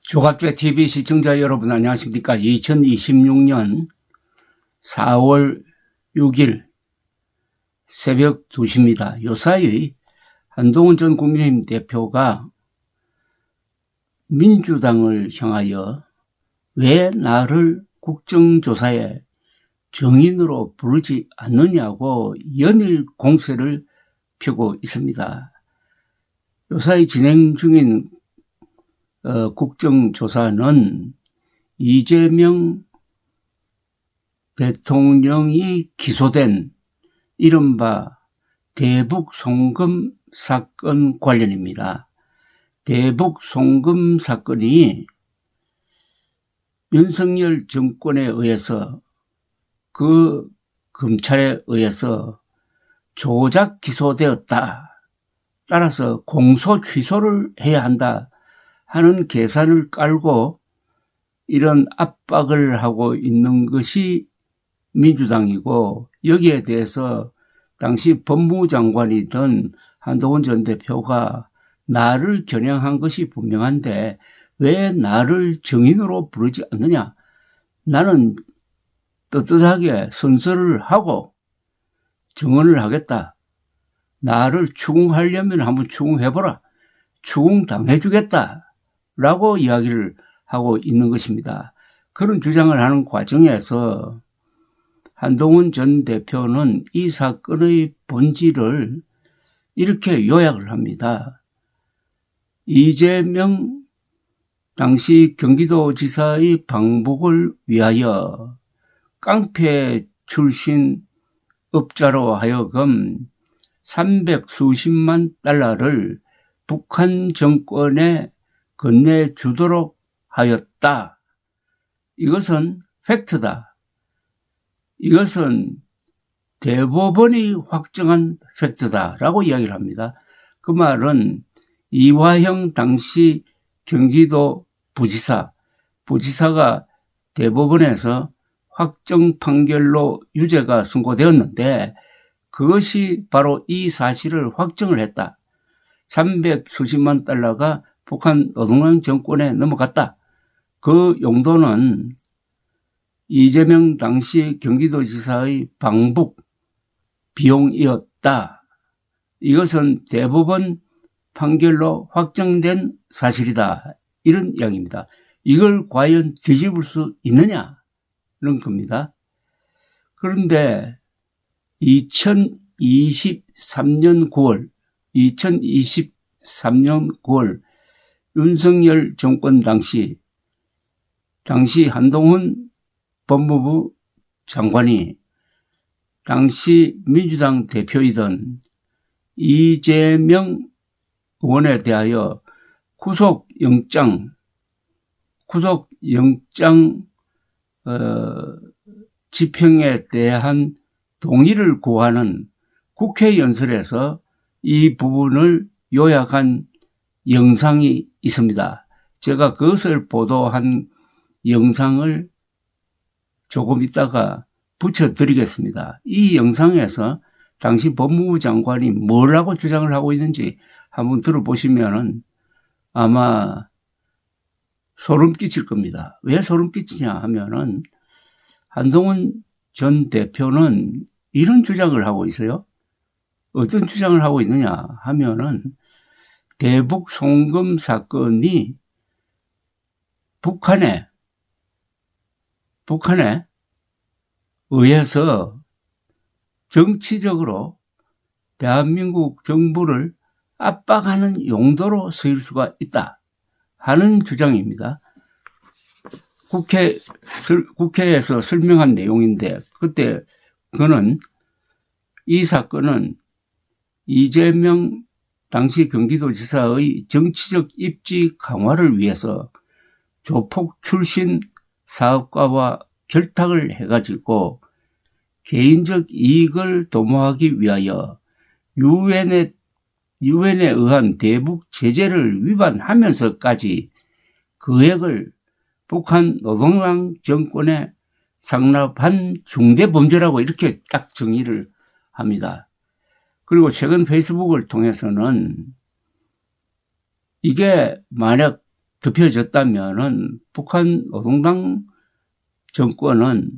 조갑제 TV 시청자 여러분 안녕하십니까? 2026년 4월 6일 새벽 2시입니다. 요사이 한동훈 전 국민의힘 대표가 민주당을 향하여 왜 나를 국정조사에 정인으로 부르지 않느냐고 연일 공세를 펴고 있습니다. 요사이 진행 중인 국정조사는 이재명 대통령이 기소된 이른바 대북 송금 사건 관련입니다. 대북 송금 사건이 윤석열 정권에 의해서 그 검찰에 의해서 조작 기소되었다. 따라서 공소 취소를 해야 한다 하는 계산을 깔고 이런 압박을 하고 있는 것이 민주당이고, 여기에 대해서 당시 법무장관이던 한동훈 전 대표가 나를 겨냥한 것이 분명한데 왜 나를 정인으로 부르지 않느냐. 나는 떳떳하게 선서를 하고 증언을 하겠다. 나를 추궁하려면 한번 추궁해보라. 추궁당해주겠다. 라고 이야기를 하고 있는 것입니다. 그런 주장을 하는 과정에서 한동훈 전 대표는 이 사건의 본질을 이렇게 요약을 합니다. 이재명 당시 경기도지사의 방북을 위하여 깡패 출신 업자로 하여금 300수십만 달러를 북한 정권에 건네주도록 하였다. 이것은 팩트다. 이것은 대법원이 확정한 팩트다라고 이야기를 합니다. 그 말은 이화영 당시 경기도 부지사가 대법원에서 확정 판결로 유죄가 선고되었는데 그것이 바로 이 사실을 확정을 했다. 300수십만 달러가 북한 노동당 정권에 넘어갔다. 그 용도는 이재명 당시 경기도지사의 방북 비용이었다. 이것은 대법원 판결로 확정된 사실이다. 이런 이야기입니다. 이걸 과연 뒤집을 수 있느냐는 겁니다. 그런데 2023년 9월 윤석열 정권 당시 한동훈 법무부 장관이 당시 민주당 대표이던 이재명 의원에 대하여 구속영장 집행에 대한 동의를 구하는 국회 연설에서 이 부분을 요약한 영상이 있습니다. 제가 그것을 보도한 영상을 조금 있다가 붙여드리겠습니다. 이 영상에서 당시 법무부 장관이 뭐라고 주장을 하고 있는지 한번 들어보시면은 아마 소름 끼칠 겁니다. 왜 소름 끼치냐 하면은 한동훈 전 대표는 이런 주장을 하고 있어요. 어떤 주장을 하고 있느냐 하면은 대북 송금 사건이 북한에 의해서 정치적으로 대한민국 정부를 압박하는 용도로 쓰일 수가 있다 하는 주장입니다. 국회에서 설명한 내용인데 그때 이 사건은 이재명 당시 경기도지사의 정치적 입지 강화를 위해서 조폭 출신 사업가와 결탁을 해가지고 개인적 이익을 도모하기 위하여 유엔에 의한 대북 제재를 위반하면서까지 금액을 북한 노동당 정권에 상납한 중대범죄라고 이렇게 딱 정의를 합니다. 그리고 최근 페이스북을 통해서는 이게 만약 덮여졌다면은 북한 노동당 정권은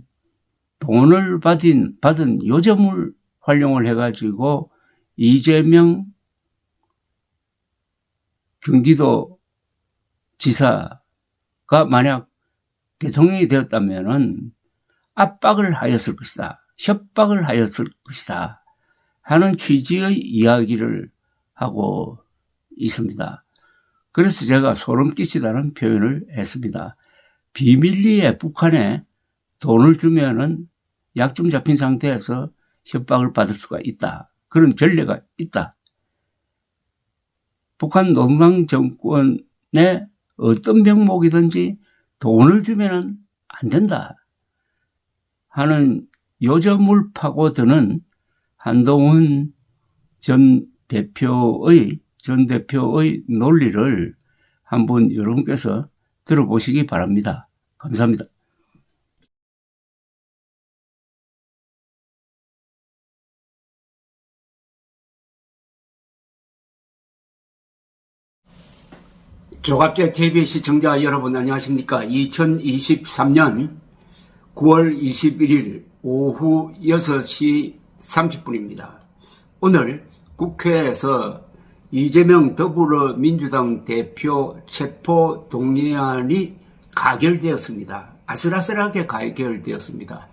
돈을 받은 요점을 활용을 해가지고 이재명 경기도 지사가 만약 대통령이 되었다면은 압박을 하였을 것이다. 협박을 하였을 것이다. 하는 취지의 이야기를 하고 있습니다. 그래서 제가 소름 끼치다는 표현을 했습니다. 비밀리에 북한에 돈을 주면은 약점 잡힌 상태에서 협박을 받을 수가 있다. 그런 전례가 있다. 북한 노동당 정권의 어떤 명목이든지 돈을 주면은 안 된다 하는 요점을 파고드는 한동훈 전 대표의 논리를 한번 여러분께서 들어보시기 바랍니다. 감사합니다. 조갑제 TV 시청자 여러분 안녕하십니까. 2023년 9월 21일 오후 6시 30분입니다. 오늘 국회에서 이재명 더불어민주당 대표 체포 동의안이 가결되었습니다. 아슬아슬하게 가결되었습니다.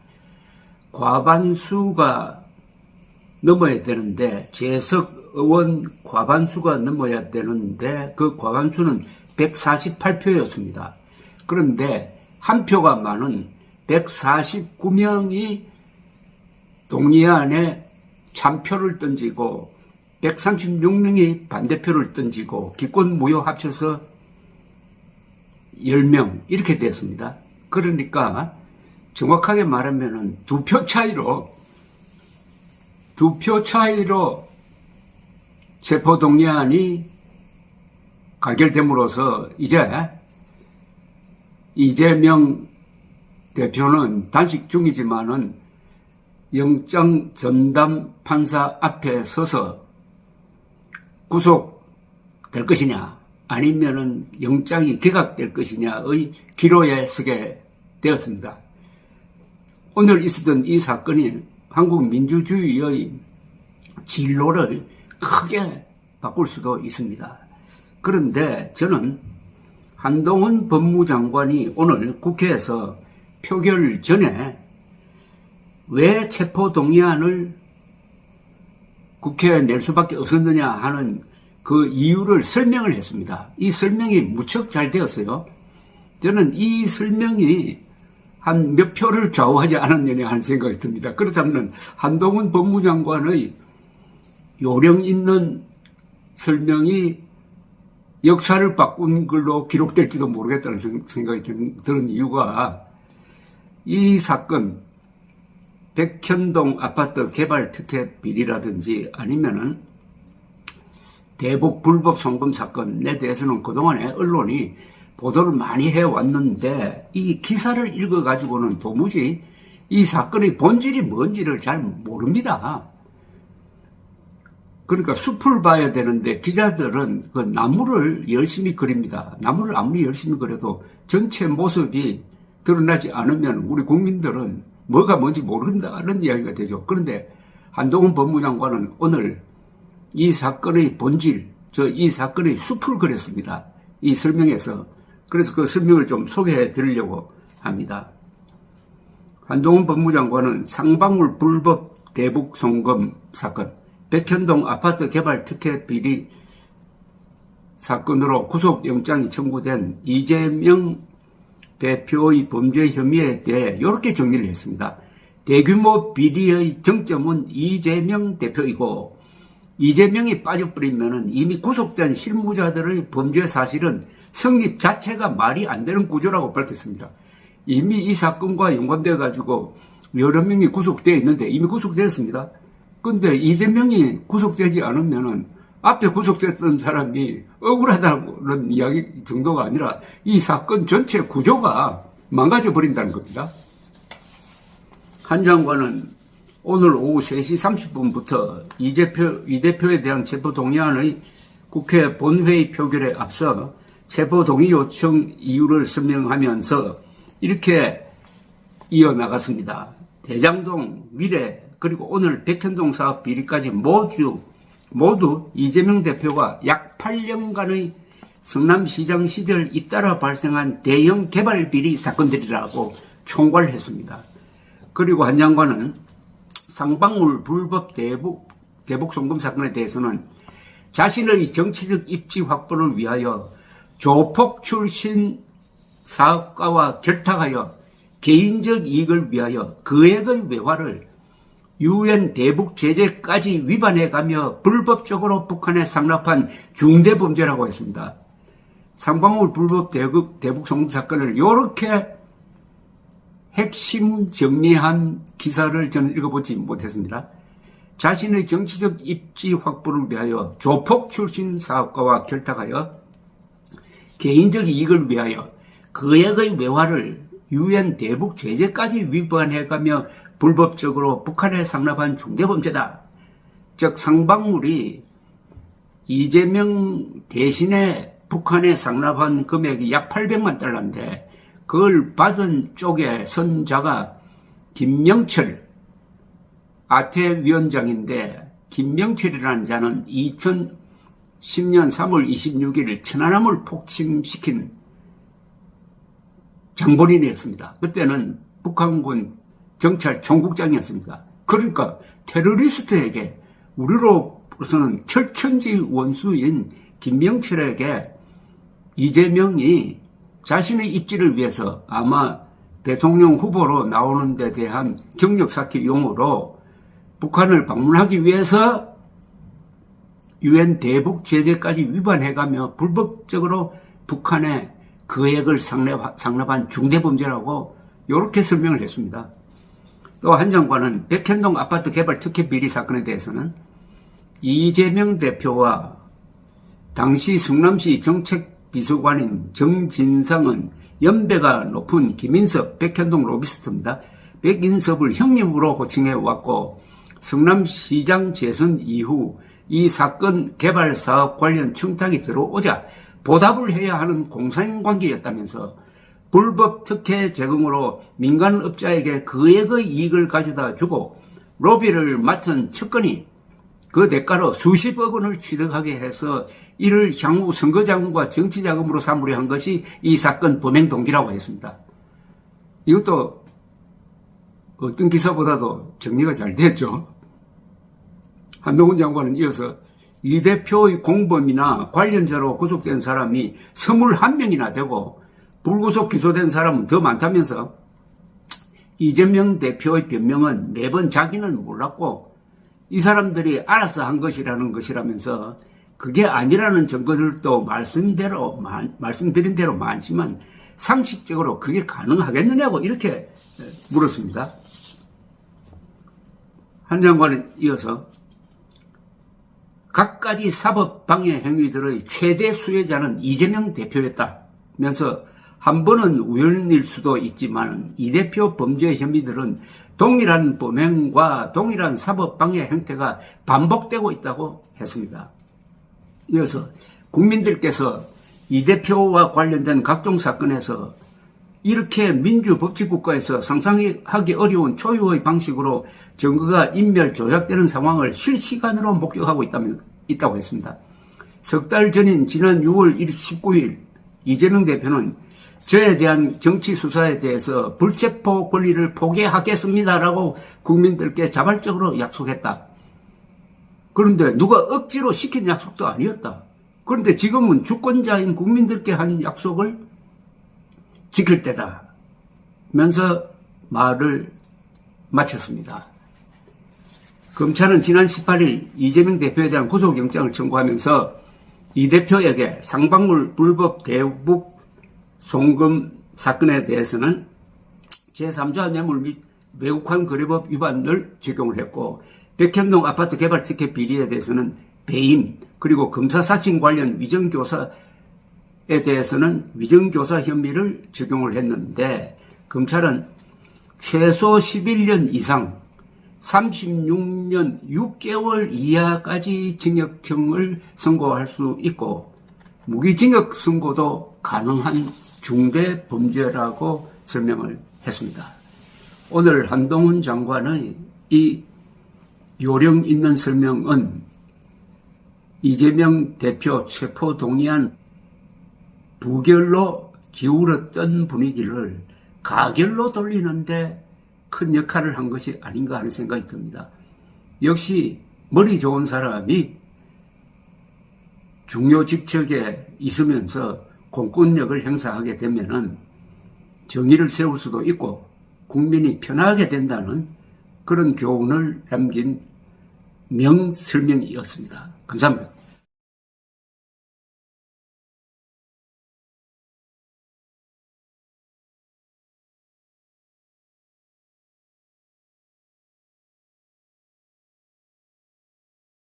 과반수가 넘어야 되는데 재석 의원 과반수가 넘어야 되는데 그 과반수는 148표였습니다. 그런데 한 표가 많은 149명이 동의안에 찬표를 던지고 136명이 반대표를 던지고 기권 무효 합쳐서 10명 이렇게 됐습니다. 그러니까 정확하게 말하면 두 표 차이로 체포 동의안이 가결됨으로써 이제 이재명 대표는 단식 중이지만은 영장 전담 판사 앞에 서서 구속될 것이냐 아니면은 영장이 기각될 것이냐의 기로에 서게 되었습니다. 오늘 있었던 이 사건이 한국 민주주의의 진로를 크게 바꿀 수도 있습니다. 그런데 저는 한동훈 법무장관이 오늘 국회에서 표결 전에 왜 체포 동의안을 국회에 낼 수밖에 없었느냐 하는 그 이유를 설명을 했습니다. 이 설명이 무척 잘 되었어요. 저는 이 설명이 한 몇 표를 좌우하지 않았느냐 하는 생각이 듭니다. 그렇다면 한동훈 법무장관의 요령 있는 설명이 역사를 바꾼 걸로 기록될지도 모르겠다는 생각이 드는 이유가 이 사건 백현동 아파트 개발 특혜 비리라든지 아니면은 대북 불법 송금 사건에 대해서는 그동안에 언론이 보도를 많이 해왔는데 이 기사를 읽어가지고는 도무지 이 사건의 본질이 뭔지를 잘 모릅니다. 그러니까 숲을 봐야 되는데 기자들은 그 나무를 열심히 그립니다. 나무를 아무리 열심히 그려도 전체 모습이 드러나지 않으면 우리 국민들은 뭐가 뭔지 모른다는 이야기가 되죠. 그런데 한동훈 법무장관은 오늘 이 사건의 본질, 이 사건의 숲을 그렸습니다. 이 설명에서. 그래서 그 설명을 좀 소개해 드리려고 합니다. 한동훈 법무장관은 상방울 불법 대북 송금 사건, 백현동 아파트 개발 특혜 비리 사건으로 구속영장이 청구된 이재명 대표의 범죄 혐의에 대해 이렇게 정리를 했습니다. 대규모 비리의 정점은 이재명 대표이고 이재명이 빠져버리면 이미 구속된 실무자들의 범죄 사실은 성립 자체가 말이 안 되는 구조라고 밝혔습니다. 이미 이 사건과 연관되어 가지고 여러 명이 구속되어 있는데 이미 구속되었습니다. 근데 이재명이 구속되지 않으면은 앞에 구속됐던 사람이 억울하다는 이야기 정도가 아니라 이 사건 전체 구조가 망가져 버린다는 겁니다. 한 장관은 오늘 오후 3시 30분부터 이 대표에 대한 체포 동의안의 국회 본회의 표결에 앞서 체포 동의 요청 이유를 설명하면서 이렇게 이어나갔습니다. 대장동, 미래, 그리고 오늘 백현동 사업 비리까지 모두 이재명 대표가 약 8년간의 성남시장 시절 잇따라 발생한 대형 개발 비리 사건들이라고 총괄했습니다. 그리고 한 장관은 상방울 불법 대북 송금 사건에 대해서는 자신의 정치적 입지 확보를 위하여 조폭 출신 사업가와 결탁하여 개인적 이익을 위하여 거액의 외화를 UN 대북 제재까지 위반해가며 불법적으로 북한에 상납한 중대범죄라고 했습니다. 상방울 불법 대북 송금 사건을 이렇게 핵심 정리한 기사를 저는 읽어보지 못했습니다. 자신의 정치적 입지 확보를 위하여 조폭 출신 사업가와 결탁하여 개인적 이익을 위하여 거액의 외화를 UN 대북 제재까지 위반해가며 불법적으로 북한에 상납한 중대범죄다. 즉 상방울이 이재명 대신에 북한에 상납한 금액이 약 800만 달러인데 그걸 받은 쪽의 선자가 김명철 아태위원장인데, 김명철이라는 자는 2010년 3월 26일 천안함을 폭침시킨 장본인이었습니다. 그때는 북한군 정찰 총국장이었습니다. 그러니까 테러리스트에게, 우리로서는 철천지 원수인 김명철에게 이재명이 자신의 입지를 위해서 아마 대통령 후보로 나오는 데 대한 경력사기 용어로 북한을 방문하기 위해서 UN 대북 제재까지 위반해가며 불법적으로 북한에 거액을 상납한 중대범죄라고 이렇게 설명을 했습니다. 또 한 장관은 백현동 아파트 개발 특혜 비리 사건에 대해서는 이재명 대표와 당시 성남시 정책비서관인 정진상은 연배가 높은 김인섭 백현동 로비스트입니다. 백인섭을 형님으로 호칭해 왔고, 성남시장 재선 이후 이 사건 개발 사업 관련 청탁이 들어오자 보답을 해야 하는 공사인관계였다면서 불법 특혜 제공으로 민간업자에게 거액의 이익을 가져다 주고 로비를 맡은 측근이 그 대가로 수십억 원을 취득하게 해서 이를 향후 선거자금과 정치자금으로 삼으려 한 것이 이 사건 범행 동기라고 했습니다. 이것도 어떤 기사보다도 정리가 잘 됐죠. 한동훈 장관은 이어서 이 대표의 공범이나 관련자로 구속된 사람이 21명이나 되고 불구속 기소된 사람은 더 많다면서 이재명 대표의 변명은 매번 자기는 몰랐고 이 사람들이 알아서 한 것이라는 것이라면서 그게 아니라는 증거들도 말씀드린 대로 많지만 상식적으로 그게 가능하겠느냐고 이렇게 물었습니다. 한 장관은 이어서 갖가지 사법방해 행위들의 최대 수혜자는 이재명 대표였다면서 한 번은 우연일 수도 있지만 이 대표 범죄 혐의들은 동일한 범행과 동일한 사법방해 행태가 반복되고 있다고 했습니다. 이어서 국민들께서 이 대표와 관련된 각종 사건에서 이렇게 민주법치국가에서 상상하기 어려운 초유의 방식으로 증거가 인멸 조작되는 상황을 실시간으로 목격하고 있다고 했습니다. 석 달 전인 지난 6월 19일 이재명 대표는 저에 대한 정치 수사에 대해서 불체포 권리를 포기하겠습니다라고 국민들께 자발적으로 약속했다. 그런데 누가 억지로 시킨 약속도 아니었다. 그런데 지금은 주권자인 국민들께 한 약속을 지킬 때다 면서 말을 마쳤습니다. 검찰은 지난 18일 이재명 대표에 대한 구속영장을 청구하면서 이 대표에게 상방울 불법 대북 송금 사건에 대해서는 제3자 뇌물 및 외국환 거래법 위반을 적용을 했고, 백현동 아파트 개발 특혜 비리에 대해서는 배임 그리고 검사 사칭 관련 위정교사에 대해서는 위정교사 혐의를 적용을 했는데, 검찰은 최소 11년 이상 36년 6개월 이하까지 징역형을 선고할 수 있고, 무기징역 선고도 가능한 중대 범죄라고 설명을 했습니다. 오늘 한동훈 장관의 이 요령 있는 설명은 이재명 대표 체포 동의안 부결로 기울었던 분위기를 가결로 돌리는데 큰 역할을 한 것이 아닌가 하는 생각이 듭니다. 역시 머리 좋은 사람이 중요 직책에 있으면서 공권력을 행사하게 되면은 정의를 세울 수도 있고 국민이 편하게 된다는 그런 교훈을 담긴 명설명이었습니다. 감사합니다.